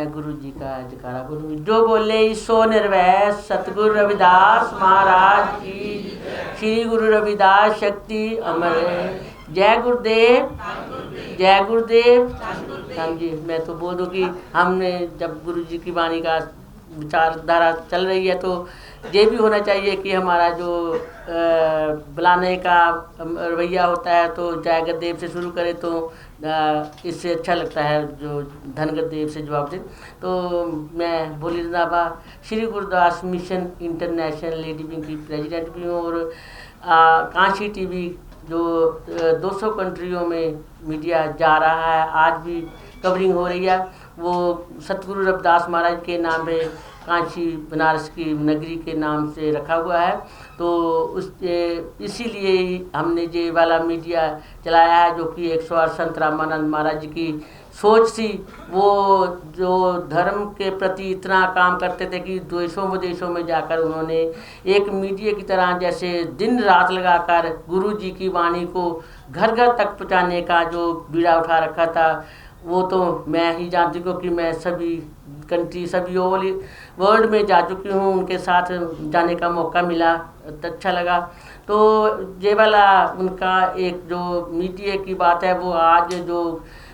गुरु जी का जयकारा गुरु जो बोले सो निर्भय सतगुरु रविदास महाराज की। श्री गुरु रविदास शक्ति अमर है। जय गुरुदेव जय गुरुदेव। हाँ जी, मैं तो बोल दूँ कि हमने जब गुरु जी की वाणी का विचारधारा चल रही है तो ये भी होना चाहिए कि हमारा जो बुलाने का रवैया होता है तो जय गुरुदेव से शुरू करें तो इससे अच्छा लगता है जो धन गुरुदेव से जवाब दे। तो मैं भोली Randhawa Shri Gurudas mission international lady wing की प्रेसिडेंट भी हूँ और कांशी टीवी जो 200 कंट्रियों में मीडिया जा रहा है, आज भी कवरिंग हो रही है, वो सतगुरु रविदास महाराज के नाम पे कांची बनारस की नगरी के नाम से रखा हुआ है। तो उस इसीलिए हमने ये वाला मीडिया चलाया है जो कि 108 संत रामानंद महाराज जी की सोच थी। वो जो धर्म के प्रति इतना काम करते थे कि देशों विदेशों में जाकर उन्होंने एक मीडिया की तरह जैसे दिन रात लगाकर गुरु जी की वाणी को घर घर तक पहुँचाने का जो बीड़ा उठा रखा था, वो तो मैं ही जानती हूँ क्योंकि मैं सभी कंट्री सभी वर्ल्ड में जा चुकी हूँ, उनके साथ जाने का मौका मिला, अच्छा लगा। तो ये वाला उनका एक जो मीडिया की बात है वो आज जो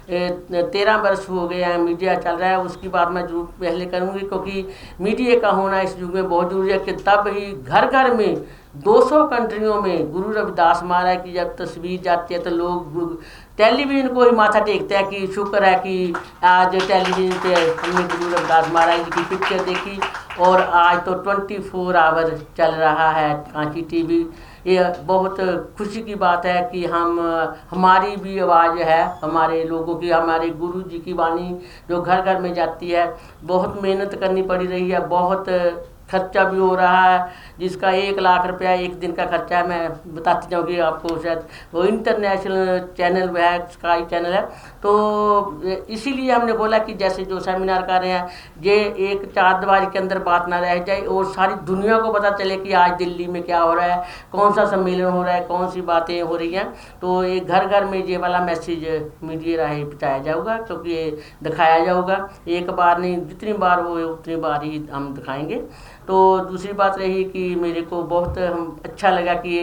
13 वर्ष हो गए हैं मीडिया चल रहा है, उसकी बात मैं जरूर पहले करूँगी क्योंकि मीडिया का होना इस युग में बहुत ज़रूरी है कि तब ही घर घर में 200 कंट्रियों में गुरु रविदास महाराज की जब तस्वीर जाती है तो लोग टेलीविज़न को ही माथा टेकते हैं कि शुक्र है कि आज टेलीविज़न पे हमने गुरु रविदास महाराज जी की पिक्चर देखी। और आज तो 24 आवर चल रहा है कांची टीवी। ये बहुत खुशी की बात है कि हमारी भी आवाज़ है, हमारे लोगों की, हमारे गुरु जी की वाणी जो घर घर में जाती है। बहुत मेहनत करनी पड़ी रही है, बहुत खर्चा भी हो रहा है, जिसका 1 लाख रुपया एक दिन का खर्चा है। मैं बताती जाऊँगी आपको, शायद वो इंटरनेशनल चैनल है, स्काई चैनल है। तो इसीलिए हमने बोला कि जैसे जो सेमिनार कर रहे हैं ये एक चारदीवारी के अंदर बात ना रह जाए और सारी दुनिया को पता चले कि आज दिल्ली में क्या हो रहा है, कौन सा सम्मेलन हो रहा है, कौन सी बातें हो रही हैं। तो ये घर घर में ये वाला मैसेज मीडिया राही पहुँचाया जाऊँगा क्योंकि ये दिखाया जाऊँगा। एक बार नहीं, जितनी बार हो उतनी बार ही हम दिखाएँगे। तो दूसरी बात रही कि मेरे को बहुत अच्छा लगा कि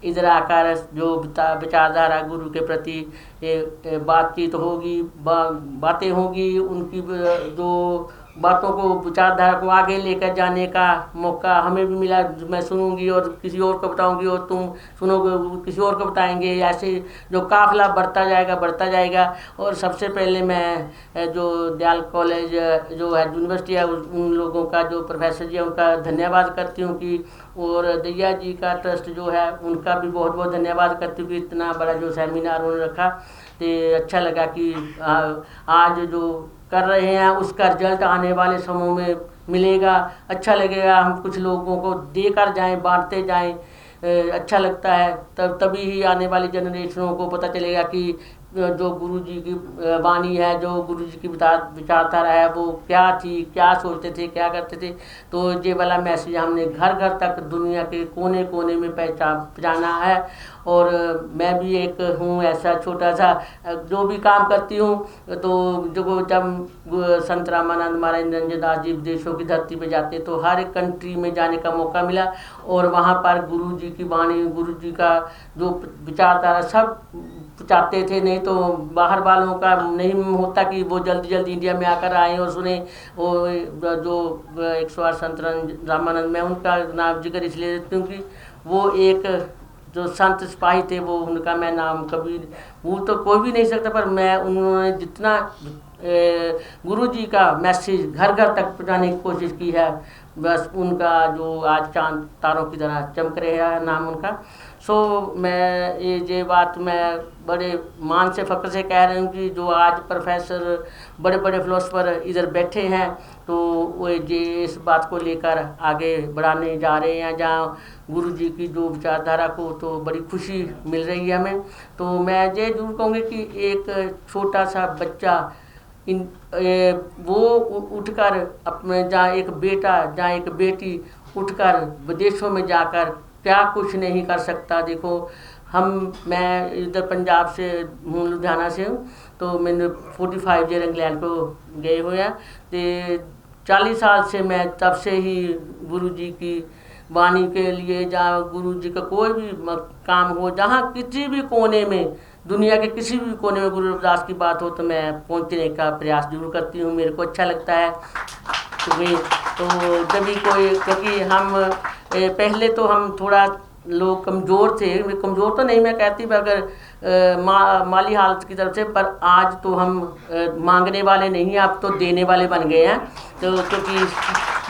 इधर आकर जो विचारधारा गुरु के प्रति बातचीत होगी, बातें होगी, उनकी जो बातों को विचारधारा को आगे लेकर जाने का मौका हमें भी मिला। मैं सुनूंगी और किसी और को बताऊंगी और तुम सुनोगे किसी और को बताएंगे, ऐसे जो काफिला बढ़ता जाएगा। और सबसे पहले मैं जो दयाल कॉलेज जो है यूनिवर्सिटी है उन लोगों का जो प्रोफेसर जी है उनका धन्यवाद करती हूँ कि, और दैया जी का ट्रस्ट जो है उनका भी बहुत बहुत धन्यवाद करती हूँ कि इतना बड़ा जो सेमिनार उन्होंने रखा। तो अच्छा लगा कि आज जो कर रहे हैं उसका रिजल्ट आने वाले समय में मिलेगा, अच्छा लगेगा। हम कुछ लोगों को देकर जाएं, बांटते जाएं, अच्छा लगता है। तभी ही आने वाली जनरेशनों को पता चलेगा कि जो गुरु जी की वाणी है, जो गुरु जी की विचारधारा है वो क्या थी, क्या सोचते थे, क्या करते थे। तो ये वाला मैसेज हमने घर घर तक दुनिया के कोने कोने में पहुँचाना है। और मैं भी एक हूँ ऐसा छोटा सा जो भी काम करती हूँ। तो जो जब संत रामानंद महाराज निरंजन दास जी विदेशों की धरती पे जाते तो हर एक कंट्री में जाने का मौका मिला और वहाँ पर गुरु जी की वाणी, गुरु जी का जो विचारधारा सब चाहते थे। नहीं तो बाहर वालों का नहीं होता कि वो जल्दी जल्दी इंडिया में आकर आए और सुने। वो जो 108 संत रामानंद, मैं उनका नाम जिक्र इसलिए देती हूँ कि वो एक जो संत सिपाही थे, वो उनका मैं नाम कभी भूल तो कोई भी नहीं सकता, पर मैं उन्होंने जितना गुरु जी का मैसेज घर घर तक पहुँचाने की कोशिश की है, बस उनका जो आज चांद तारों की तरह चमक रहा है नाम उनका। सो मैं ये बात मैं बड़े मान से फ़ख्र से कह रही हूँ कि जो आज प्रोफेसर बड़े बड़े फिलोसफर इधर बैठे हैं तो वो ये इस बात को लेकर आगे बढ़ाने जा रहे हैं जहाँ गुरु जी की जो विचारधारा को, तो बड़ी खुशी मिल रही है हमें। तो मैं ये जरूर कहूँगी कि एक छोटा सा बच्चा वो उठकर अपने, जहाँ एक बेटा जहाँ एक बेटी उठकर विदेशों में जाकर क्या कुछ नहीं कर सकता। देखो मैं इधर पंजाब से हूँ, लुधियाना से हूँ। तो मैंने 45 ईयर इंग्लैंड को गए हुए हैं। तो 40 साल से मैं तब से ही गुरु जी की वाणी के लिए, जहाँ गुरु जी का कोई भी काम हो, जहाँ किसी भी कोने में, दुनिया के किसी भी कोने में गुरु रविदास की बात हो तो मैं पहुँचने का प्रयास जरूर करती हूँ। मेरे को अच्छा लगता है तो जब भी कोई, क्योंकि हम पहले तो हम थोड़ा लोग कमज़ोर थे, कमज़ोर तो नहीं मैं कहती, अगर माली हालत की तरफ से, पर आज तो हम मांगने वाले नहीं, अब तो देने वाले बन गए हैं। तो क्योंकि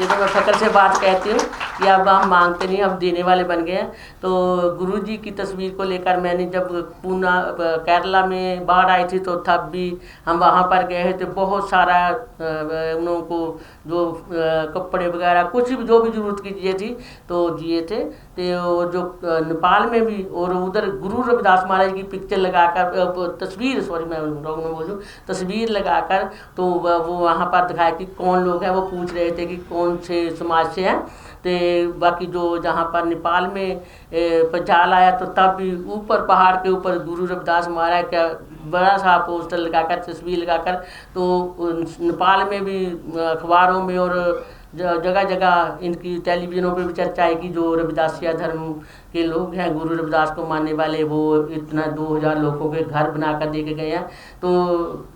ये तो मैं फकर से बात कहती हूँ कि अब हम मांगते नहीं, अब देने वाले बन गए हैं। तो गुरु जी की तस्वीर को लेकर मैंने जब पूना केरला में बाढ़ आई थी तो तब भी हम वहाँ पर गए थे। बहुत सारा उन लोगों को जो कपड़े वगैरह कुछ भी जो भी ज़रूरत की चीज़ें थी तो दिए थे। तो जो नेपाल में भी, और उधर गुरु रविदास महाराज की पिक्चर लगाकर, तस्वीर, सॉरी मैं रॉन्ग में बोल दूँ, तस्वीर लगाकर तो वो वहाँ पर दिखाया कि कौन लोग हैं। वो पूछ रहे थे कि कौन से समाज से हैं। तो बाकी जो जहाँ पर नेपाल में पचाल आया तो तब भी ऊपर पहाड़ के ऊपर गुरु रविदास महाराज का बड़ा सा पोस्टर लगाकर, तस्वीर लगाकर, तो नेपाल में भी अखबारों में और जगह जगह इनकी टेलीविज़नों पे भी चर्चा है कि जो रविदासिया धर्म के लोग हैं, गुरु रविदास को मानने वाले, वो इतना 2000 लोगों के घर बनाकर दे के गए हैं। तो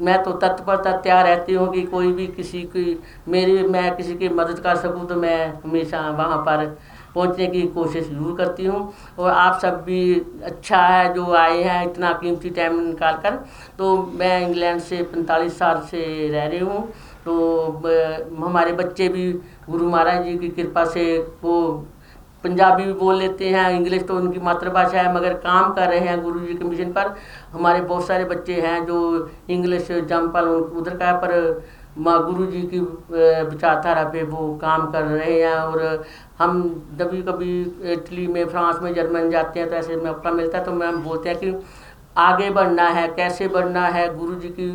मैं तो तत्परता तैयार रहती हूँ कि कोई भी किसी की मैं किसी की मदद कर सकूँ तो मैं हमेशा वहाँ पर पहुँचने की कोशिश जरूर करती हूँ। और आप सब भी अच्छा है जो आए हैं इतना कीमती टाइम निकाल कर। तो मैं इंग्लैंड से 45 साल से रह रही हूँ। तो हमारे बच्चे भी गुरु महाराज जी की कृपा से वो पंजाबी भी बोल लेते हैं, इंग्लिश तो उनकी मातृभाषा है, मगर काम कर रहे हैं गुरु जी के मिशन पर। हमारे बहुत सारे बच्चे हैं जो इंग्लिश जंपल उधर का है, पर माँ गुरु जी की विचारधारा पे वो काम कर रहे हैं। और हम जब कभी इटली में, फ्रांस में, जर्मन जाते हैं तो ऐसे मौका मिलता है तो हम बोलते हैं कि आगे बढ़ना है, कैसे बढ़ना है, गुरु जी की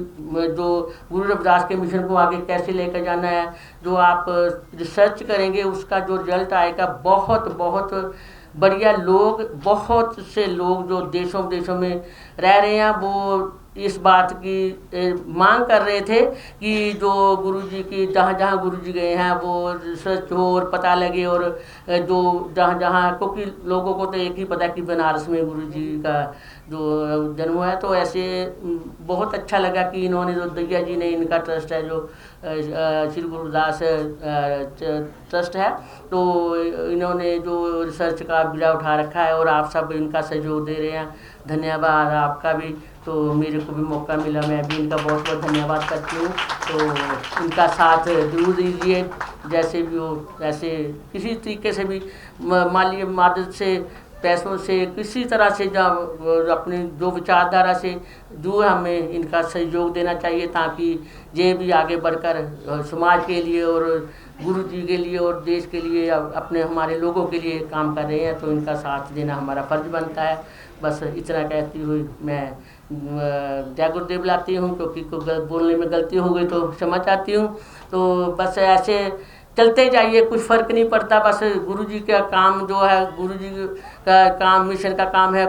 जो गुरु रविदास के मिशन को आगे कैसे लेकर जाना है। जो आप रिसर्च करेंगे उसका जो रिजल्ट आएगा, बहुत बहुत बढ़िया। लोग, बहुत से लोग जो देशों विदेशों में रह रहे हैं वो इस बात की मांग कर रहे थे कि जो गुरुजी की जहाँ जहाँ गुरुजी गए हैं वो रिसर्च हो और पता लगे। और जो जहाँ जहाँ, क्योंकि लोगों को तो एक ही पता कि बनारस में गुरुजी का जो जन्म हुआ है। तो ऐसे बहुत अच्छा लगा कि इन्होंने, जो दैया जी ने, इनका ट्रस्ट है जो श्री गुरुदास ट्रस्ट है, तो इन्होंने जो रिसर्च का बीड़ा उठा रखा है और आप सब इनका सहयोग दे रहे हैं। धन्यवाद आपका भी। तो मेरे को भी मौका मिला, मैं भी इनका बहुत बहुत धन्यवाद करती हूँ। तो इनका साथ जरूर दीजिए, जैसे भी हो, ऐसे किसी तरीके से भी, माली मदद से, पैसों से, किसी तरह से, जब अपनी जो विचारधारा से जो हमें इनका सहयोग देना चाहिए, ताकि ये भी आगे बढ़कर समाज के लिए और गुरु जी के लिए और देश के लिए, अपने हमारे लोगों के लिए काम कर रहे हैं। तो इनका साथ देना हमारा फर्ज बनता है। बस इतना कहती हुई मैं जय गुरुदेव लाती हूँ, क्योंकि बोलने में गलती हो गई तो क्षमा चाहती हूँ। तो बस ऐसे चलते जाइए, कुछ फ़र्क नहीं पड़ता। बस गुरुजी का काम जो है, गुरुजी का काम, मिशन का काम है,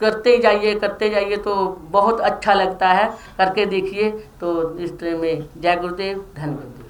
करते जाइए तो बहुत अच्छा लगता है। करके देखिए। तो इस तरह में जय गुरुदेव, धन्य गुरुदेव।